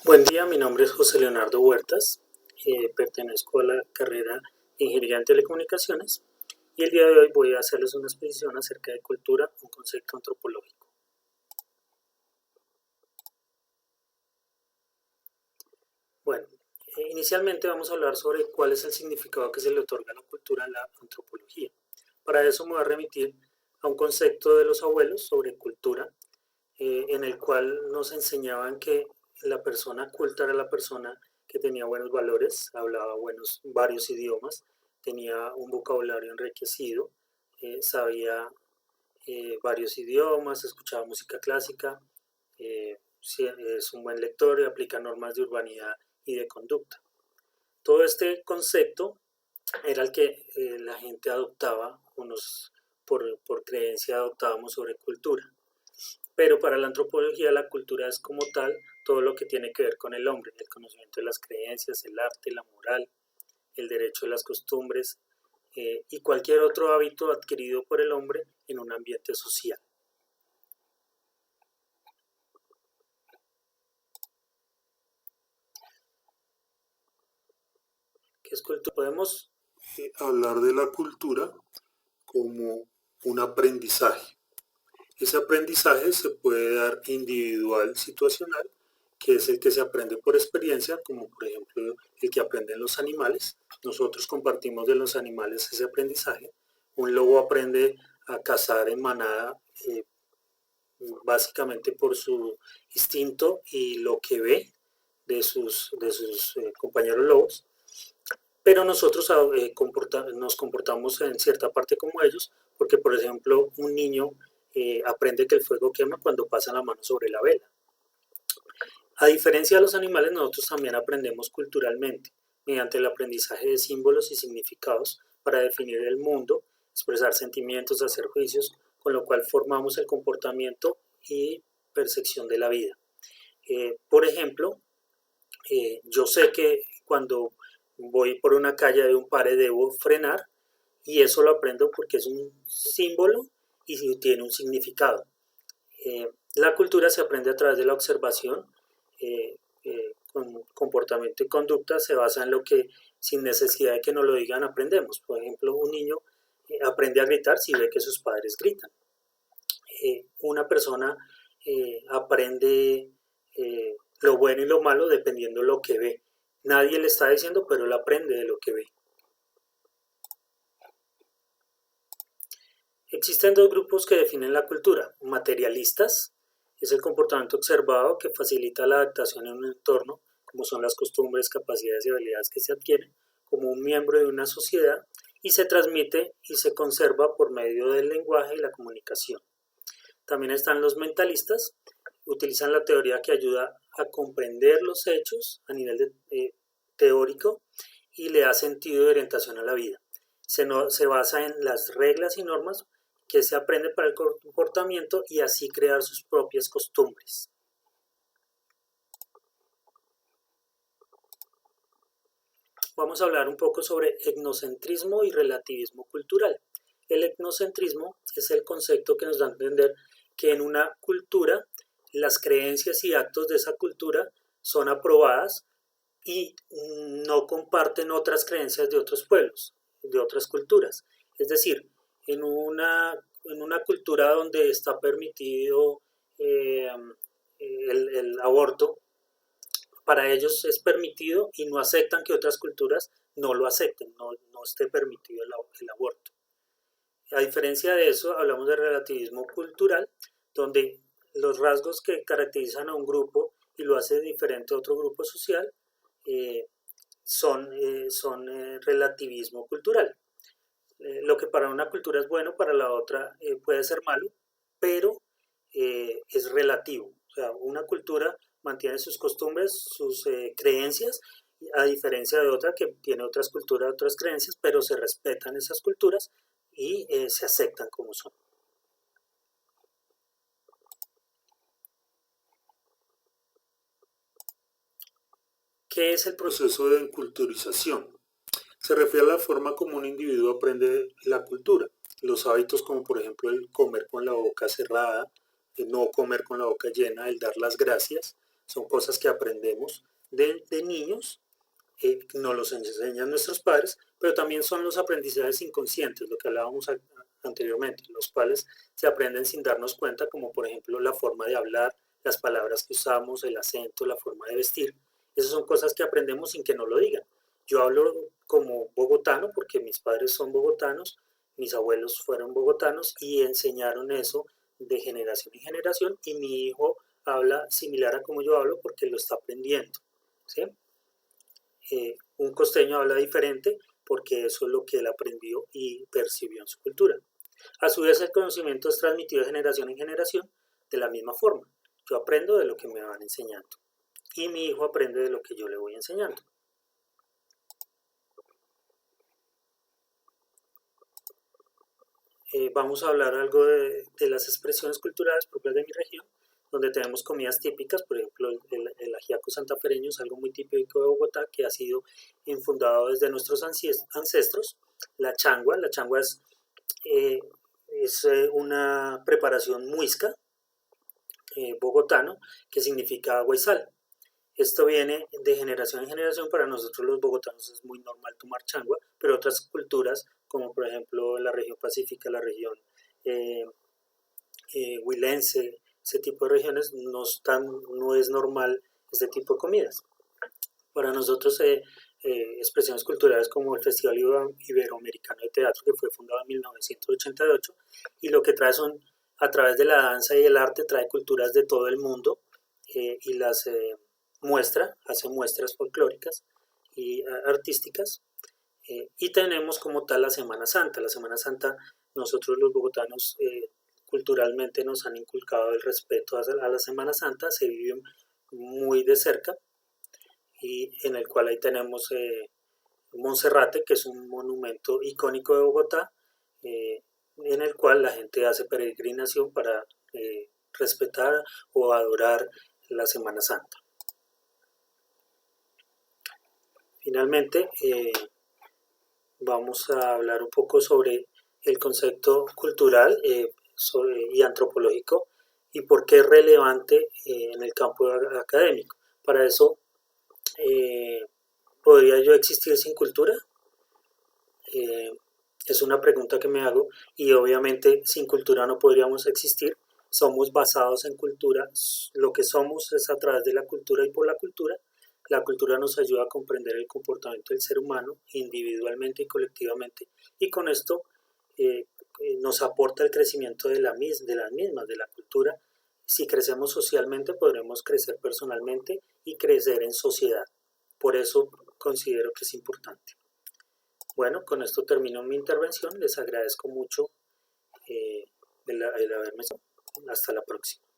Buen día, mi nombre es José Leonardo Huertas, pertenezco a la carrera de Ingeniería en Telecomunicaciones y el día de hoy voy a hacerles una exposición acerca de cultura, un concepto antropológico. Bueno, inicialmente vamos a hablar sobre cuál es el significado que se le otorga a la cultura en la antropología. Para eso me voy a remitir a un concepto de los abuelos sobre cultura, en el cual nos enseñaban que la persona culta era la persona que tenía buenos valores, hablaba varios idiomas, tenía un vocabulario enriquecido, sabía varios idiomas, escuchaba música clásica, es un buen lector y aplica normas de urbanidad y de conducta. Todo este concepto era el que la gente adoptaba, unos por creencia adoptábamos sobre cultura. Pero para la antropología la cultura es como tal todo lo que tiene que ver con el hombre, el conocimiento de las creencias, el arte, la moral, el derecho de las costumbres y cualquier otro hábito adquirido por el hombre en un ambiente social. ¿Qué es cultura? Podemos hablar de la cultura como un aprendizaje. Ese aprendizaje se puede dar individual, situacional, que es el que se aprende por experiencia, como por ejemplo el que aprenden los animales. Nosotros compartimos de los animales ese aprendizaje. Un lobo aprende a cazar en manada básicamente por su instinto y lo que ve de sus compañeros lobos, pero nosotros nos comportamos en cierta parte como ellos, porque por ejemplo un niño aprende que el fuego quema cuando pasa la mano sobre la vela. A diferencia de los animales, nosotros también aprendemos culturalmente, mediante el aprendizaje de símbolos y significados para definir el mundo, expresar sentimientos, hacer juicios, con lo cual formamos el comportamiento y percepción de la vida. Por ejemplo, yo sé que cuando voy por una calle de un pare debo frenar y eso lo aprendo porque es un símbolo y tiene un significado. La cultura se aprende a través de la observación, con comportamiento y conducta se basa en lo que sin necesidad de que nos lo digan aprendemos. Por ejemplo, un niño aprende a gritar si ve que sus padres gritan. Una persona aprende lo bueno y lo malo dependiendo de lo que ve. Nadie le está diciendo, pero él aprende de lo que ve. Existen dos grupos que definen la cultura. Materialistas es el comportamiento observado que facilita la adaptación en un entorno, como son las costumbres, capacidades y habilidades que se adquieren como un miembro de una sociedad y se transmite y se conserva por medio del lenguaje y la comunicación. También están los mentalistas, utilizan la teoría que ayuda a comprender los hechos a nivel teórico y le da sentido de orientación a la vida. Se basa en las reglas y normas que se aprende para el comportamiento y así crear sus propias costumbres. Vamos a hablar un poco sobre etnocentrismo y relativismo cultural. El etnocentrismo es el concepto que nos da a entender que en una cultura las creencias y actos de esa cultura son aprobadas y no comparten otras creencias de otros pueblos, de otras culturas. Es decir, en una cultura donde está permitido el aborto, para ellos es permitido y no aceptan que otras culturas no lo acepten, no esté permitido el aborto. A diferencia de eso, hablamos de relativismo cultural, donde los rasgos que caracterizan a un grupo y lo hace diferente a otro grupo social eh, son relativismo cultural. Lo que para una cultura es bueno, para la otra puede ser malo, pero es relativo. O sea, una cultura mantiene sus costumbres, sus creencias, a diferencia de otra que tiene otras culturas, otras creencias, pero se respetan esas culturas y se aceptan como son. ¿Qué es el proceso de enculturización? Se refiere a la forma como un individuo aprende la cultura. Los hábitos como por ejemplo el comer con la boca cerrada, el no comer con la boca llena, el dar las gracias, son cosas que aprendemos de niños, nos los enseñan nuestros padres, pero también son los aprendizajes inconscientes, lo que hablábamos anteriormente, los cuales se aprenden sin darnos cuenta, como por ejemplo la forma de hablar, las palabras que usamos, el acento, la forma de vestir. Esas son cosas que aprendemos sin que nos lo digan. Yo hablo como bogotano porque mis padres son bogotanos, mis abuelos fueron bogotanos y enseñaron eso de generación en generación, y mi hijo habla similar a como yo hablo porque lo está aprendiendo, ¿sí? Un costeño habla diferente porque eso es lo que él aprendió y percibió en su cultura. A su vez, el conocimiento es transmitido de generación en generación de la misma forma. Yo aprendo de lo que me van enseñando y mi hijo aprende de lo que yo le voy enseñando. Vamos a hablar algo de las expresiones culturales propias de mi región, donde tenemos comidas típicas, por ejemplo, el ajiaco santafereño es algo muy típico de Bogotá, que ha sido infundado desde nuestros ancestros. La changua es una preparación muisca, bogotano, que significa agua y sal. Esto viene de generación en generación. Para nosotros los bogotanos es muy normal tomar changua, pero otras culturas, como por ejemplo la región pacífica, la región eh, huilense, ese tipo de regiones, no es normal este tipo de comidas. Para nosotros, expresiones culturales como el Festival Iberoamericano de Teatro, que fue fundado en 1988, y lo que trae son, a través de la danza y el arte, trae culturas de todo el mundo, y las hace muestras folclóricas y artísticas. Y tenemos como tal la Semana Santa. La Semana Santa, nosotros los bogotanos, culturalmente nos han inculcado el respeto a la Semana Santa, se vive muy de cerca, y en el cual ahí tenemos Monserrate, que es un monumento icónico de Bogotá, en el cual la gente hace peregrinación para respetar o adorar la Semana Santa. Finalmente, vamos a hablar un poco sobre el concepto cultural y antropológico y por qué es relevante en el campo académico. Para eso, ¿podría yo existir sin cultura? Eh, es una pregunta que me hago, y obviamente sin cultura no podríamos existir. Somos basados en cultura, lo que somos es a través de la cultura y por la cultura. La cultura nos ayuda a comprender el comportamiento del ser humano individualmente y colectivamente, y con esto nos aporta el crecimiento de las mismas, de la cultura. Si crecemos socialmente, podremos crecer personalmente y crecer en sociedad. Por eso considero que es importante. Bueno, con esto termino mi intervención. Les agradezco mucho el haberme. Hasta la próxima.